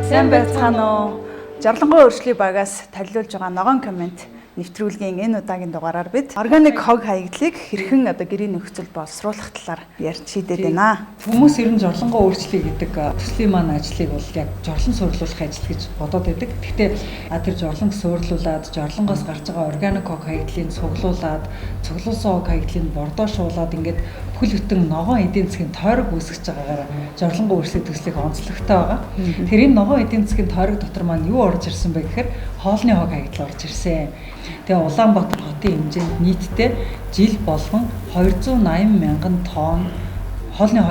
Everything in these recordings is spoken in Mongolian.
Сайн байцгаана уу? Жорлонгоо өөрчилье багаас танилцуулж байгаа Ногоон коммент нэвтрүүлгийн энэ удаагийн дугаараар бид органик хог хаягдлыг хэрхэн гэрийн нөхцөл боловсруулах талаар ярьж шийдээд байна. Хүмүүс ер нь жорлонгоо өөрчилье гэдэг төслийн маань ажлыг бол яг жорлон суйрлуулах ажил гэж бодоод байдаг. Гэхдээ тэр жорлонг суйрлуулад, жорлонгоос гарч байгаа органик хог хаягдлыг цуглуулад, цуглуулсан хог хаягдлыг бордоошуулаад ингээд бүхэл бүтэн ногоон эдийн засгийн тойрог үүсгэж байгаагаар жорлонгоо өөрчиле төслийг онцлогтой байгаа. Тэр энэ ногоон эдийн засгийн тойрог дотор маань юу орж ирсэн бэ гэхээр хоолны хог хаягдал орж ирсэн. Тэгээ Улаанбаатар хотын хэмжээнд нийтдээ жил болгон 280 мянган тонн хоолны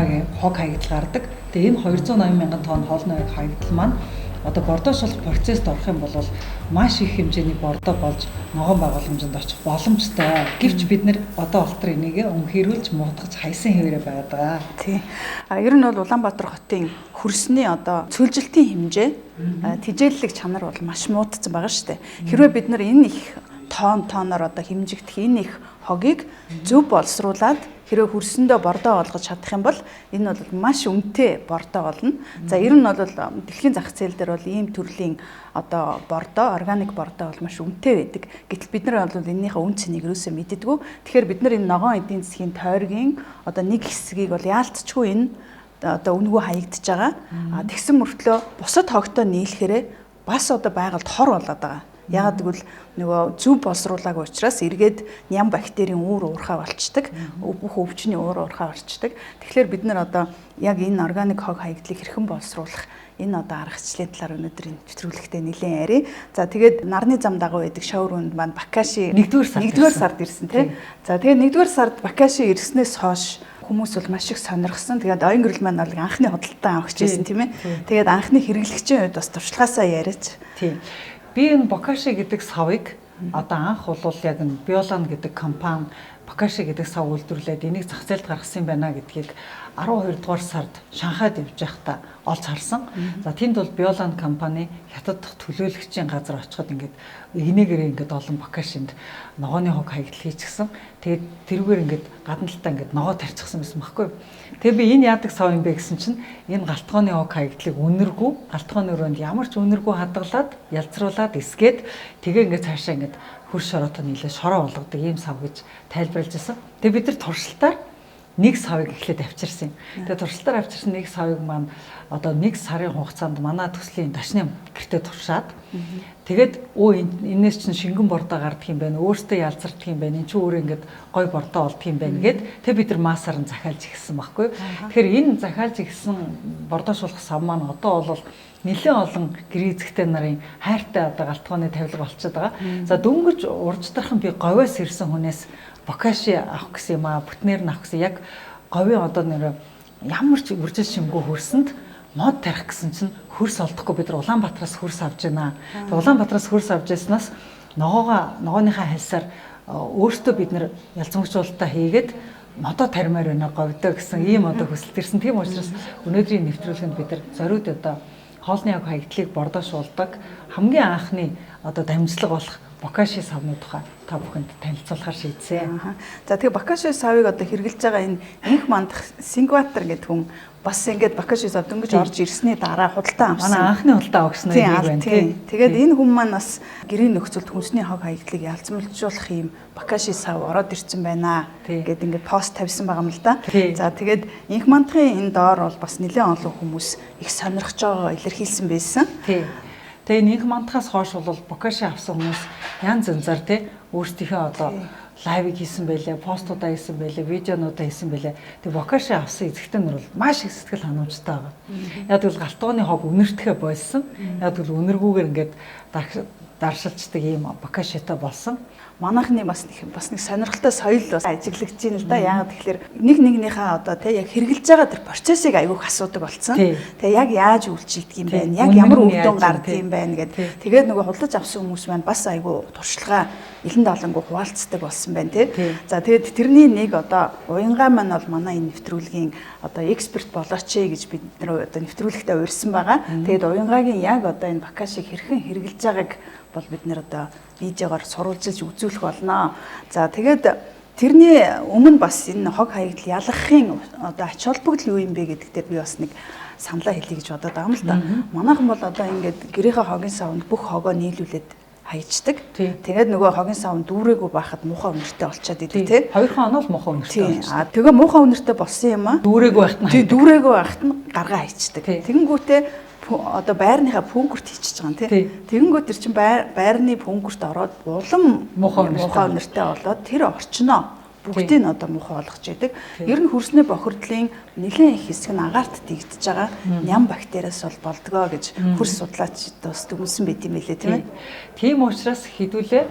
хог хаягдал гардаг. Тэгээ энэ 280 мянган тонн хоолны хог хаягдал маань бордоошуулах процесст орох юм бол маш их хэмжээний бордоо болж ногоон байгууламжинд очих боломжтой. Гэвч бид нэр олтор энийг өнхийрүүлж муудгаж хайсан хэвээрээ байгаа. Тий. Ер нь бол Улаанбаатар хотын хөрсний цөлжилтийн хэмжээ тэжээллэг чанар бол маш муудсан байгаа шүү дээ. Хэрвээ бид нар энэ их тонноор хэмжигдэх энэ их хогийг зөв боловсруулад хэрвээ хөрсөндөө бордоо олгож чадах юм бол энэ бол маш үнэтэй бордоо болно. За ер нь бол дэлхийн зах зээл дээр бол ийм төрлийн бордоо, органик бордоо бол маш үнэтэй байдаг. Гэтэл бид нар бол энэнийхээ үн цэнийг юусоо мэддэггүй. Тэгэхээр бид нар энэ ногоон эдийн засгийн тойргийн нэг хэсгийг бол яалтчгүй энэ үнэгүй хаягдж байгаа. Тэгсэн мөртлөө бусад хогтой нийлэхээрээ бас байгальд хор болоод байгаа. Яагаад гэвэл нөгөө зөв боловсруулаагүй учраас эргээд ням бактерийн үүр уурхаа болчдөг, бүх өвчний үүр уурхаа болчдөг. Тэгэхээр бид нар яг энэ органик хог хаягдлыг хэрхэн боловсруулах энэ аргачлалын талаар өнөөдөр энэ нэвтрүүлэгтээ нэлээд ярив. За тэгээд нарны зам дагуу байдаг шоуруунд маань Bokash 1-р сард ирсэн тий. За тэгээд 1-р сард Bokash ирснээс хойш хүмүүс бол маш их сонирхсан. Тэгээд оюун гэрэл маань бол анхны худалдаа авахч байсан тийм ээ. Тэгээд анхны хэрэглэгчийн үед бас туршлагаасаа яриач. Тий. Би энэ Bokash гэдэг савыг анх бол яг энэ Biolon гэдэг компани Bokash гэдэг сав үйлдвэрлээд энийг зах зээлд гаргасан байна гэдгийг 12 дугаар сард Шанхайд явж байхдаа олж харсан. За тэнд бол Biolon компани хятад дахь төлөөлөгчийн газар очиход ингээд энийгээр ингээд олон Bokashiнд ногооны хог хаягдал хийчихсэн. Тэгээд тэрүүгээр ингээд гадна талаа ингээд ногоо тарьчихсан байсан байхгүй. Тэгээ би энэ яадаг сав юм бэ гэсэн чинь энэ галтгооны хог хаягдлыг үнэргүй, галтгооны өрөөнд ямар ч үнэргүй хадгалаад, ялцруулаад эсгээд тэгээ ингээд цаашаа ингээд хөрш шороотой нийлээ шороо болгодог ийм сав гэж тайлбарлаж байсан. Тэгээ бид нар туршилтаар нэг савыг эхлээд авчирсан. Тэгээ туршилтаар авчирсан нэг савыг маань нэг сарын хугацаанд манай төслийн дашны гэртээ туршаад тэгээд энэс чинь шингэн бордоо гардаг юм байна, өөртөө ялцардаг юм байна, энэ ч өөрөө ингээд гой бордоо болдго юм байна гэд тэг бид нар маасаар нь захиалж ихсэн байхгүй. Тэгэхээр энэ захиалж ихсэн бордоошуулах сав маань бол нэлээд олон гэр эзэгтэй нарын хайртай галтгооны тавилга болчиход байгаа. За дөнгөж урждархан би говьоос ирсэн хүнээс Bokash авах гэсэн юм аа, бүтнээр нь авах гэсэн яг говийн нэр ямар ч үржил шимгүй хөрсөнд мод тарих гэсэн чинь хөрс олдохгүй бид нар Улаанбаатараас хөрс авч байна. Улаанбаатараас хөрс авч яснаас ногооныхаа хальсаар өөртөө бид нар ялцангуйчуулалтаа хийгээд модоо таримаар байна говьдоо гэсэн ийм хүсэлт ирсэн. Тийм учраас өнөөдрийн нэвтрүүлгэнд бид нар зориуд хоолны хог хаягдлыг бордоошуулдаг хамгийн анхны дамжлага болох Bokash савны тухай та бүхэнд танилцуулахар шийдсэн. За тэгээ Bokash савыг хэрэгжилж байгаа энэ инх мандах Сингапур гэдэг хүн бас ингээд Bokash сав дөнгөж орж ирсний дараа худалдаа авсан. Манай анхны худалдаа авсан нэг байна тийм. Тэгээд энэ хүн маань бас гэрийн нөхцөлд хүнсний хог хаягдлыг ялцмалжуулах юм Bokash сав ороод ирсэн байна гэд ингээд пост тавьсан байгаа юм л да. За тэгээд инх мандахын энэ доор бол бас нэлээд олон хүмүүс их сонирхож байгаагаа илэрхийлсэн байсан. Тэгээ нэг мандахаас хойш бол Bokash авсан хүмүүс янз янзаар өөрсдийнхөө лайвыг хийсэн байлээ, постуудаа хийсэн байлээ, видеонуудаа хийсэн байлээ. Тэгээ Bokash авсан эзэгтэй нар бол маш их сэтгэл ханамжтай байгаа. Яг л галтгооны хог үнэртэхэ болсон. Яг л үнэргүйгээр ингээд даршилчдаг ийм Bokash-тай болсон. Манайхны бас нэг сонирхолтой соёл бас ажиглагдж байна л да. Яагаад тэгэхээр нэгнийхээ яг хэрэгжилж байгаа тэр процессыг айгүйх асуудаг болсон. Тэгээ яг яаж үйлчилдэг юм бэ? Яг ямар үр дүн гардаг юм бэ гэдэг. Тэгээд нөгөө худалдаж авсан хүмүүс маань бас айгүй туршлага илэн далангуу хуваалцдаг болсон байна тий. За тэгээд тэрний нэг уянгаа маань бол манай энэ нэвтрүүлгийн эксперт болооч гэж бид нэвтрүүлэгтээ урьсан байгаа. Тэгээд уянгаагийн яг энэ Bokash-ыг хэрхэн хэрэгжилж байгааг бол бид нэр видеогоор сурвалжилж үзүүлэх болно. За тэгээд Тэрний өмнө бас энэ хог хаягдл ялгахын одоо ач холбогдол юу юм бэ гэдэг дээр би бас нэг саналаа хэлье гэж бодоод байгаа юм л да. Манайхан бол одоо ингээд гэрийнхээ хогийн савнд бүх хогоо нийлүүлээд хаягддаг. Тэгээд нөгөө хогийн савн дүүрээгүй байхад муухай үнэртэй болчиход идэг тий. 2 хоног л муухай үнэртэй болчихсон. Тэгээ муухай үнэртэй болсон юм аа. Дүүрээгүй байхад нь. Тий, дүүрээгүй байхад нь гаргаа хайчдаг. Тэгэнгүүтээ одоо байрныхаа пүнгүрт хийчихэж байгаа юм тий. Тэгэнгүүт тэр чинь байрны пүнгүрт ороод улам муухай үнэртэй болоод тэр орчноо бүгдийг нь одоо муухай болгож идэг. Ер нь хөрснөө бохирдлын нэлээд их хэсэг нь агаарт дэгдэж байгаа ням бактериас бол болдгоо гэж хөрс судлаач бас дүгнсэн байт юм билээ тийм ээ. Тийм учраас хэдүүлээ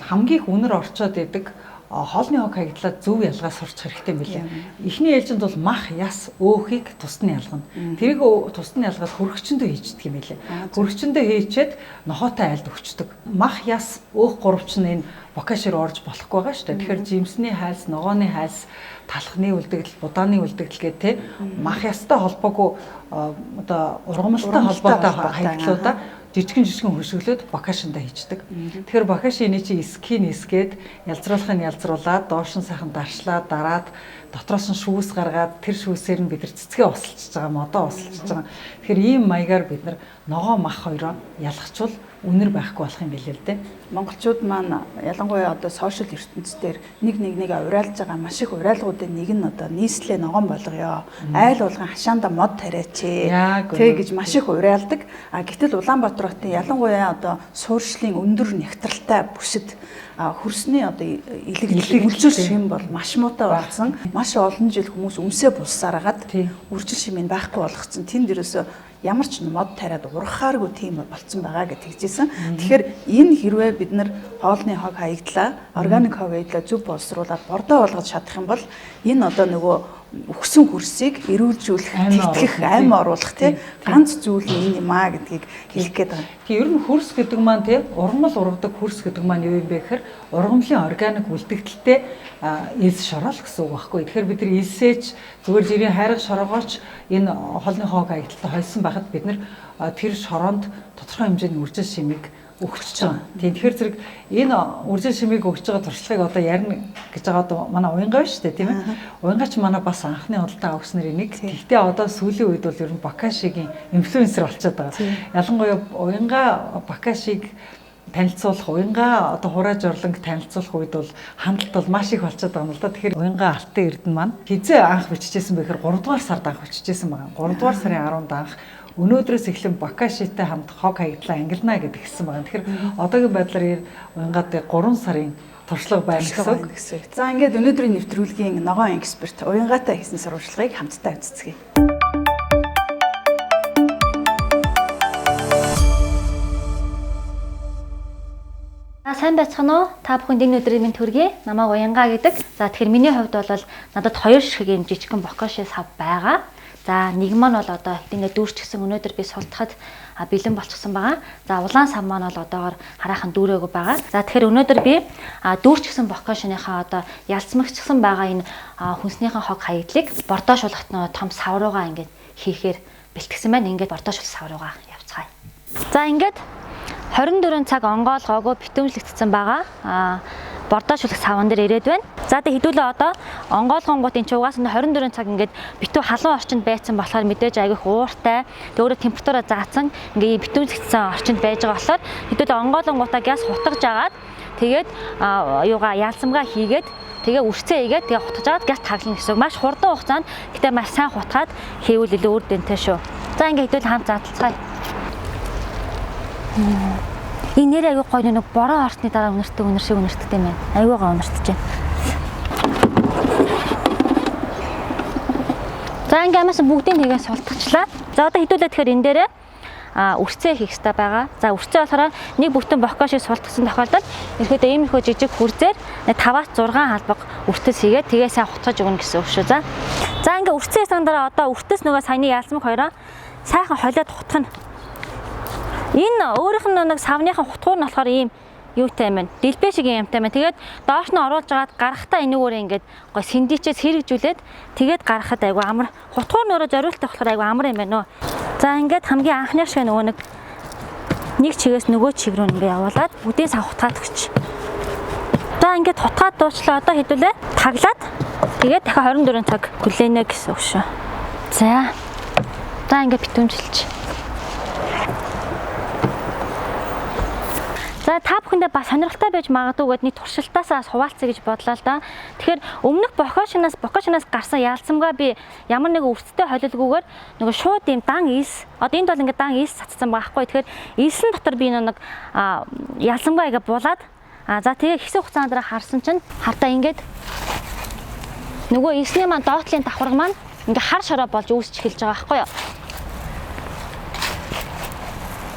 хамгийн их үнэр орчоод идэг хоолны хог хаягдлаа зөв ялгаа сурч хэрэгтэй юм билээ. Эхний ээлжинд бол мах, яс, өөхийг тусны ялгана. Тэрийг тусны ялгаад хөргөчөндөө хийждэг юм билээ. Хөргөчөндөө хийчээд нохоотой айлд өгчдөг. Мах, яс, өөх гурвч нь энэ бокашир орж болохгүй байгаа шүү дээ. Тэгэхээр жимсний хайлс, ногооны хайлс, талхны үлдэгдэл, будааны үлдэгдэл гэх тээ мах ястай холбоогүй одоо ургамалтай холбоотой хаягдлуудаа жижигэн хөшөглөөд бокашиндаа хийждэг. Тэгэхээр бокаши эний чи эсхийн эсгээд ялзруулахын ялзруулаад доош нь сайхан даршлаад дараад дотроос нь шүүс гаргаад тэр шүүсээр нь бид нар цэцгээ усалчж байгаа, модоо усалчж байгаа. Тэгэхээр ийм маягаар бид нар ногоо мах хоёроо ялгачвал үнэр байхгүй болох юм билээ л дээ. Монголчууд маань ялангуяа одоо сошиал ертөнцийн нэг урайлж байгаа маш их урайлгуудын нэг нь одоо нийслэлээ ногоон болгоё. Айл болгон хашаанда мод тариач. Тэг гэж маш их урайлдаг. Гэтэл Улаанбаатар хотын ялангуяа одоо суурьшлын өндөр нягтралтай бүсэд хөрсний одоо илэг үлжир шим бол маш муутай болсон. Маш олон жил хүмүүс өмсөө булсаараад үржил шимийг байхгүй болгоцсон. Тэнд ерөөсө ямар ч мод тариад ургахааргүй тийм болцсон байгаа гэж хэлжсэн. Тэгэхээр энэ хэрвээ бид нар хоолны хог хаягдлаа, органик хог хаягдлаа зөв боловсруулаад бордоо болгож чадах юм бол энэ одоо нөгөө өгсөн хөрсийг эрүүлжүүлэх, тэтгэх, ам оруулах тий ганц зүйл энэ юм аа гэдгийг хэлэх гээд байгаа. Тэгээ ер нь хөрс гэдэг маань тий ургамал ургадаг хөрс гэдэг маань юу юм бэ гэхээр ургамлын органик үлдэгдэлтэй элс шорол гэсэн үг байхгүй. Тэгэхээр бид нар элсээч зүгээр жирийн хайрах шороогооч энэ хоолны хог хаягдалтай хойсон байхад бид нар тэр шороонд тодорхой хэмжээний үржил шимийг өгч байгаа. Тийм тэгэхээр зэрэг энэ үржил шимийг өгч байгаа туршлагыг одоо ярина гэж байгаа одоо манай уянгаа байна шүү дээ тийм ээ. Уянгаа ч манай бас анхны худалдаа авснаар энийг. Гэхдээ одоо сүүлийн үед бол ер нь Бокашигийн инфлюенсер болчиход байгаа. Ялангуяа уянгаа Бокашиг танилцуулах, уянгаа одоо хураа жорлонг танилцуулах үед бол хандлт бол маш их болчиход байгаа юм л да. Тэгэхээр уянгаа алтан эрдэнэ маань хизээ анх бичижсэн бэхээр 3 дугаар сард анх бичижсэн байгаа. 3 дугаар сарын 10-нд анх өнөөдрөөс эхлэн Бокашитай хамт хог хаягдлаа ангилна гэдэг хэлсэн байгаа. Тэгэхээр одоогийн байдлаар уянгаад 3 сарын туршлага байна гэсэн. За ингээд өнөөдрийн нэвтрүүлгийн ногоон эксперт уянгаатай хийсэн сурвалжлагыг хамтдаа үзцгээе. Сайн байцгаана уу? Та бүхэнд энэ өдрийн минь төргий. Намайг Уянгаа гэдэг. За тэгэхээр миний хувьд бол надад 2 шиг юм жижигхэн Bokash сав байгаа. За нэг маань бол одоо ингээд дүүрчихсэн өнөөдөр би султахад бэлэн болчихсон байгаа. За улаан сав маань бол одоогоор хараахан дүүрээгүй байгаа. За тэгэхээр өнөөдөр би дүүрчихсэн Bokash-ныхаа одоо ялцмагчсан байгаа энэ хүнснийхэн хог хаягдлыг бордоошлохт нөө том сав руугаа ингээд хийхээр бэлтгэсэн байна. Ингээд бордоошлох сав руугаа явцгаая. За ингээд 24 цаг онгоолгоогүй битүүмжлэгдсэн байгаа. Бордоошлох савн дээр ирээд байна. За тэг хэдүүлээ одоо онгоолгонгууд энэ ч угаас нь 24 цаг ингээд битүү халуун орчинд байцсан болохоор мэдээж айгүйх ууртай. Тэг өөрөө температураа заасан ингээд битүүмжлэгдсэн орчинд байж байгаа болохоор хэдүүлээ онгоолгонгуудаа газ хутгаж агаад тэгээд юугаа ялцамгаа хийгээд тэгээ үрцээ хийгээд тэгээ хутгаж агаад газ таглана гэсэн. Маш хурдан хугацаанд гэтээ маш сайн хутгаад хийвэл илүү үр дүнтэй шүү. За ингээд хэдүүлээ хамт задлцгаая. Энэ нэр аягүй гоё нэг бороо ортны дараа үнэр шиг үнэртдэг юм байна. Аяйгүйгаа үнэртэж байна. За ингээ амаас бүгдийг нэгээ султгачлаа. За одоо хэдүүлээ тэгэхээр энэ дээрээ үрцээ хийх хэрэгтэй байгаа. За үрцээ болохоор нэг бүтэн Bokash султгсан тохиолдолд ерөөдөө иймэрхүү жижиг хүрзээр 5-6 халбаг үртэс хийгээд тэгээ сайн хутгаж өгнө гэсэн үг шүү. За ингээ үрцээ хийсэн дараа одоо үртэс нөгөө саяны ялцмаг хоёроо сайхан холиод хутгах нь. Энэ өөрийнх нь нэг савныхан хутгуур нь болохоор ийм юутай юм байна. Дэлбэ шиг юмтай байна. Тэгээд доош нь оруулж агаад гарахтаа энүүгээрээ ингээд гой сэндичээс хэрэгжүүлээд тэгээд гарахад айгу амар. Хутгуур нөрөө зориулттай болохоор айгу амар юм байна нөө. За ингээд хамгийн анхных шиг нөгөө нэг чигээс нөгөө чиг рүү ингээд явуулаад бүдээ сав хутгаад өгч. За ингээд тутгаад дуучлаа. Одоо хэдүүлээ таглаад тэгээд дахиад 24 цаг хүлээнэ гэсэн үг шүү. За ингээд битүүмжилж. За та бүхэндээ бас сонирхолтой байж магадгүй гэдний туршилтаасаа хуваалцъя гэж бодлоо л да. Тэгэхээр өмнөх Бокашинаас гарсан яалцамгаа би ямар нэг өвчтөй холилгүйгээр нөгөө шууд юм дан ис. Одоо энд бол ингээд дан ис цацсан байгаа байхгүй. Тэгэхээр илсэн дотор би нэг яалцамгаа ингээ булаад за тэгээ хэсэг хугацаанд дараа харсан чинь хартаа ингээд нөгөө илсний маань доотлын давхарга маань ингээ хар шороо болж үүсч эхэлж байгаа байхгүй юу.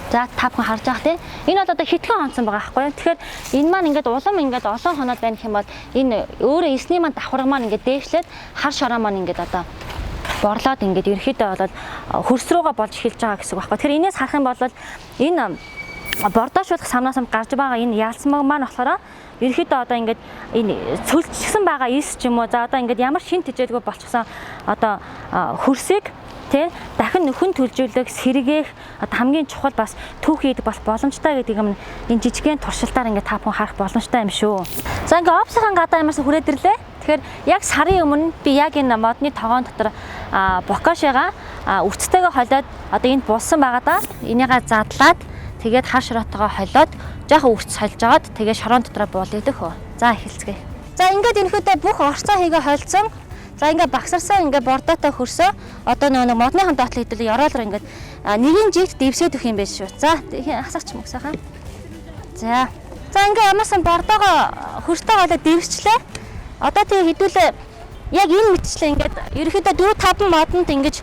За та бүхэн харж байгаа тийм. Энэ бол одоо хитгэн онцсон байгаа байхгүй юу. Тэгэхээр энэ маань ингээд улам ингээд олон хоноод байна гэх юм бол энэ өөрөө эсний маань давхарга маань ингээд дээшлээд хар шороо маань ингээд одоо борлоод ингээд ерөөхдөө бол хөрс рүүгээ болж эхэлж байгаа гэсэн үг байхгүй. Тэгэхээр энээс харах юм бол энэ бордоошуулах савнаас гарч байгаа энэ яалцмаг маань болохоор ерөөхдөө одоо ингээд энэ цөлчсөн байгаа ис ч юм уу. За одоо ингээд ямар шин тэжээлгүй болчихсон одоо хөрсийг тэ дахин нөхөн төлжүүлэх сэргээх хамгийн чухал бас түүхий бас боломжтой гэдэг юм энэ жижигхэн туршилтаар ингээд та бүхэн харах боломжтой юм шүү. За ингээд офсхийн гадаа ямарсаа хүрээд ирлээ. Тэгэхээр яг сарын өмнө би яг энэ модны тогоон дотор Бокашигаа өвцтэйгээ холиод одоо энд булсан байгаа да. Энийгээ задлаад тэгээд хар шороотойгоо холиод жоохон өвц сольж агаад тэгээд шороон дотроо буулъя дөхөө. За эхэлцгээе. За ингээд энэхүүдээ бүх орцоо хийгээ холцсон. За ингээд багсарсан ингээд бордоотой хөрсөө одоо нэг модныхан доотлол хэдэл ёроолоор ингээд нэгэн жигт дэвсээд өгөх юм биш шүү. За хасаач мөксөөхөн. За ингээд ямарсан бордоогоо хөрстэй болоод дэвсчлээ. Одоо тэгээ хэдүүлээ яг энэ мэтчлээ ингээд ерөөхдөө 4-5 модонд ингэж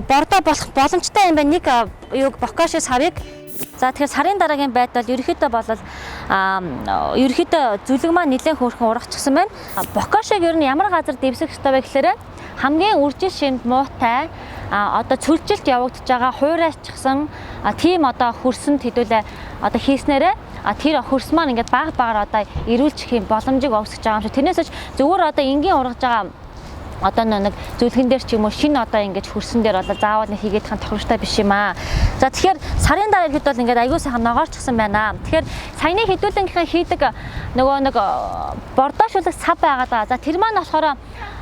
бордоо болох боломжтой юм байна. Нэг юуг Bokash савыг. За тэгэхээр сарын дараагийн байдал ерөөхдөө болол ерөөхдөө зүлэг маань нэлээд хөөрхөн урагчсан байна. Бокашиг ер нь ямар газар дэвсэх ёстой вэ гэхээр хамгийн үржил шимд муутай одоо цөлжилт явагдаж байгаа хуурайчсан тийм одоо хөрсөнд хэдүүлээ одоо хийснээрээ тэр хөрс маань ингээд баг багаар одоо ирүүлчих юм боломжийг өгсөж байгаа юм шиг. Тэрнээс ч зөвхөн одоо энгийн ургаж байгаа одоо нэг зүлгэн дээр ч юм уу шинэ одоо ингэж хөрсөн дээр бол заавал нэг хийгээд хань тохиромжтой биш юм аа. За тэгэхээр сарын дараа хэд бол ингээд аягүй сайхан ногоорчсан байна. Тэгэхээр саяны хэдүүлэнгийнхаа хийдэг нөгөө нэг бордоошуулах сав байгаа даа. За тэр маань болохоор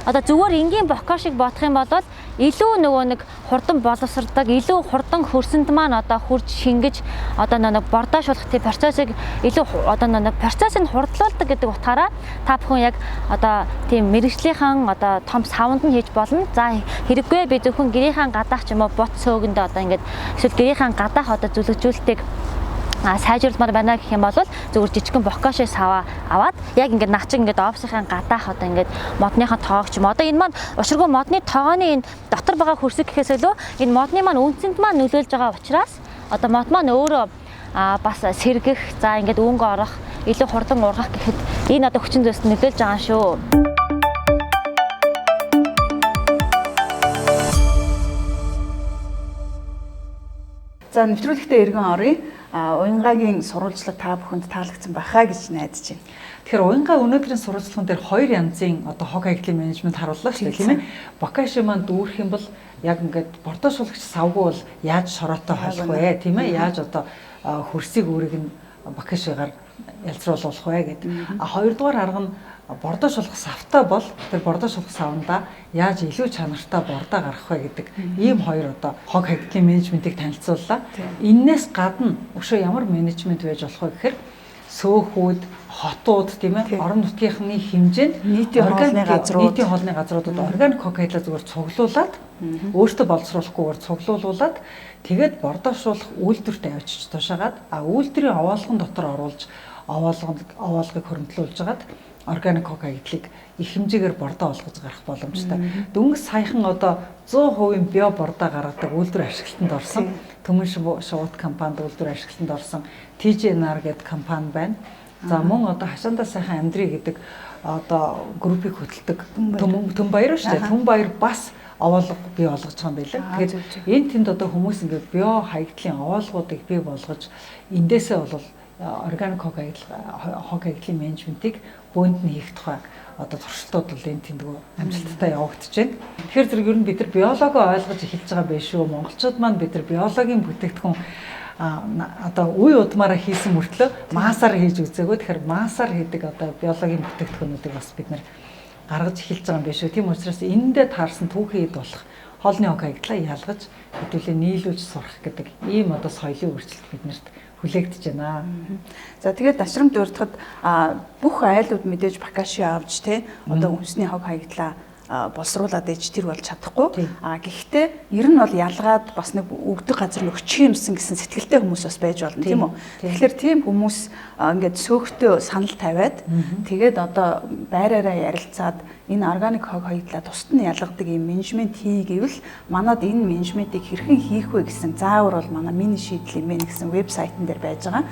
одоо зүгээр энгийн Бокашиг бодох юм бол илүү нөгөө нэг хурдан боловсрдог, илүү хурдан хөрсөнд маань одоо хурж шингэж одоо нэг бордоошуулах тийм процессыг илүү одоо нэг процессыг хурдлуулдаг гэдэг утгаараа та бүхэн яг одоо тийм мэрэгжлийнхэн одоо том савнд нь хийж болно. За хэрэггүй би зөвхөн гэрийнхаа гадаах ч юм уу бот цөөгөндөө одоо ингээд эсвэл гэрийнхаа гадаах одоо зүлэгжүүлэлтийг сайжруулмаар байна гэх юм бол зөвхөн жижигхэн Bokash саваа аваад яг ингээд наач ингээд офсхийн гадаах одоо ингээд модныхаа тоог ч юм. Одоо энэ маань учиргүй модны тоогооны энэ дотор байгаа хөрсөг гэхээс илүү энэ модны маань үнцэнд маань нөлөөлж байгаа учраас одоо мод маань өөрөө бас сэргэх за ингээд өнгө орох илүү хурдан ургах гэхэд энэ одоо хүчин зүйлс нөлөөлж байгаа шүү. За нэвтрүүлэгтээ эргэн оръё. Уянгагийн сурвалжлага та бүхэнд таалагдсан байхаа гэж найдаж байна. Тэгэхээр уянгаа өнөөдрийн сурвалжлагын дээр хоёр янзын одоо хог хаягдлын менежмент харууллаа шүү дээ тийм ээ. Bokash маань дүүрэх юм бол яг ингээд бордоошуулагч савгүй бол яаж шороотой холох вэ тийм ээ? Яаж одоо хөрсийг өөрийг нь Bokash-гаар ялцруулах вэ гэдэг. Хоёрдугаар арга нь бордоошуулах савтай бол тэр бордоошуулах савнда яаж илүү чанартай бордоо гаргах вэ гэдэг ийм хоёр одоо хог хаягдлын менежментийг танилцууллаа. Иннээс гадна өшөө ямар менежмент байж болох вэ гэхээр сөөхүүд, хотууд тийм ээ орон нутгийнхны хэмжээнд нийтийн хоолны газруудад органик хог хаягдлаа зүгээр цуглуулад өөртөө боловсруулахгүйгээр цуглуулад тэгээд бордоошуулах үйлдвэрт авчиж тушаагаад үйлдвэрийн овоолгон дотор оруулж овоолгыг хөрөмтлүүлж жагаад органик хог хаягдлыг их хэмжээгээр бордоо олгож гарах боломжтой. Дөнгөс саяхан одоо 100% био бордоо гаргадаг үйлдвэр ашиглалтанд орсон. Төмөн шууд компанид үйлдвэр ашиглалтанд орсон TJNR гэдэг компани байна. За мөн одоо хашаандаа сайхан амьдрий гэдэг одоо группийг хөтэлдэг Төм баяр шүү дээ. Төм баяр бас овоолго бий болгож байгаа юм байлаа. Тэгэхээр энэ тэнд одоо хүмүүс ингээд био хаягдлын овоолгуудыг бий болгож эндээсээ бол органик хог хаягдлын менежментийг бөөнд нь хийх тухай одоо туршилтууд бол энэ тэндгүү амжилттай явагдаж байна. Тэгэхээр зэрэг ер нь бид нар биологоо ойлгож эхэлж байгаа байх шүү. Монголчууд маань бид нар биологийн бүтээгдэхүүн одоо үе удмаараа хийсэн мөртлөө маасаар хийж үзээгөө тэгэхээр маасаар хийдэг одоо биологийн бүтээгдэхүүнүүдийг бас бид нэр гаргаж эхэлж байгаа юм биш үү. Тийм учраас энэндээ таарсан түүхийд болох хоолны ог хаягдлаа ялгаж хэдүүлээ нийлүүлж сурах гэдэг ийм одоо соёлын өөрчлөлт биднэрт хүлээгдэж байна. За тэгээд дашрамд урдхад бүх айлууд мэдээж Бокаши авч те одоо үндэсний хог хаягдлаа боловсруулад ээж тэр болж чадахгүй. Гэхдээ ер нь бол ялгаад бас нэг өгдөг газар нөхчих юмсан гэсэн сэтгэлтэй хүмүүс бас байж болно тийм үү. Тэгэхээр тийм хүмүүс ингээд сөөхтөө санал тавиад тэгээд одоо байраараа ярилцаад энэ органик хог хаягдлаа тусад нь ялгадаг юм менежмент хий гэвэл манад энэ менежментийг хэрхэн хийх вэ гэсэн заавар бол манай миний шийдэл юм бэ гэсэн вебсайтн дээр байж байгаа.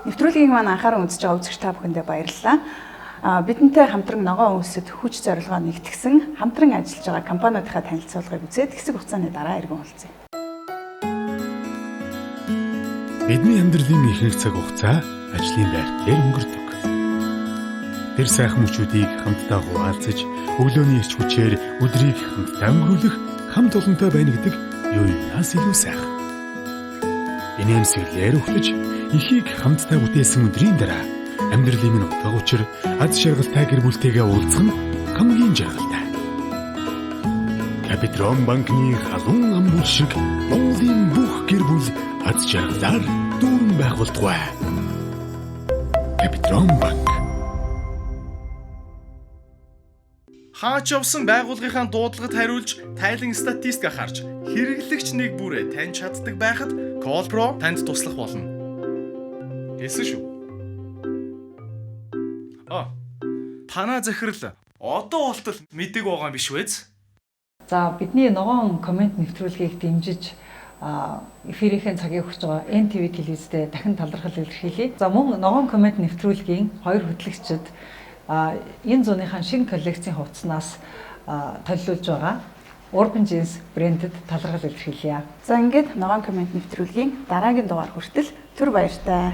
Нэвтрүүлгийн маань анхааран үзэж байгаа үзэгч та бүхэндээ баярлалаа. Бидэнтэй хамтран ногоон үүсэд хүч зорилгоо нэгтгэсэн хамтран ажиллаж байгаа компаниудынхаа танилцуулгыг үзээд хэсэг хугацааны дараа иргэн уулзъя. Бидний амьдралын ихэнх цаг хугацаа ажлын байртаар өнгөрдөг. Тэр сайхан мөчүүдийг хамтдаа хуваалцаж, өглөөний эрч хүчээр өдрийг хамтдаа өнгөрүүлэх хамт олонтой байна гэдэг юу юунаас илүү сайхан. Инээмсэглэлээр өгч ихийг хамтдаа бүтээсэн өдрийн дараа амьдралын минь утга учир аз жаргалтай гэр бүлтэйгээ уулзах нь хамгийн жаргалтай. Капитрон банкны халуун амбул шиг Монголын бүх гэр бүл аз жаргалаар дүүрэн байх болтугай. Капитрон банк. Хаач явсан байгууллагынхаа дуудлагад хариулж, тайлан статистик харж, хэрэглэгч нэг бүрээ таньж чаддаг байхад Колпро танд туслах болно. Хэлсэн шүү. Танаа захирал одоо болтол мэдэг байгаа юм биш үз? За бидний ногоон коммент нэвтрүүлгийг дэмжиж эфирийн цагийг өгч байгаа NTV телевизтэй дахин талархал илэрхийлье. За мөн ногоон коммент нэвтрүүлгийн хоёр хөтлөгчид энэ зууныхаа шинэ коллекцийн хувцснаас төлөвлөж байгаа Urban Jeans брэндэд талархал илэрхийлье. За ингээд ногоон коммент нэвтрүүлгийн дараагийн дугаар хүртэл түр баяртай.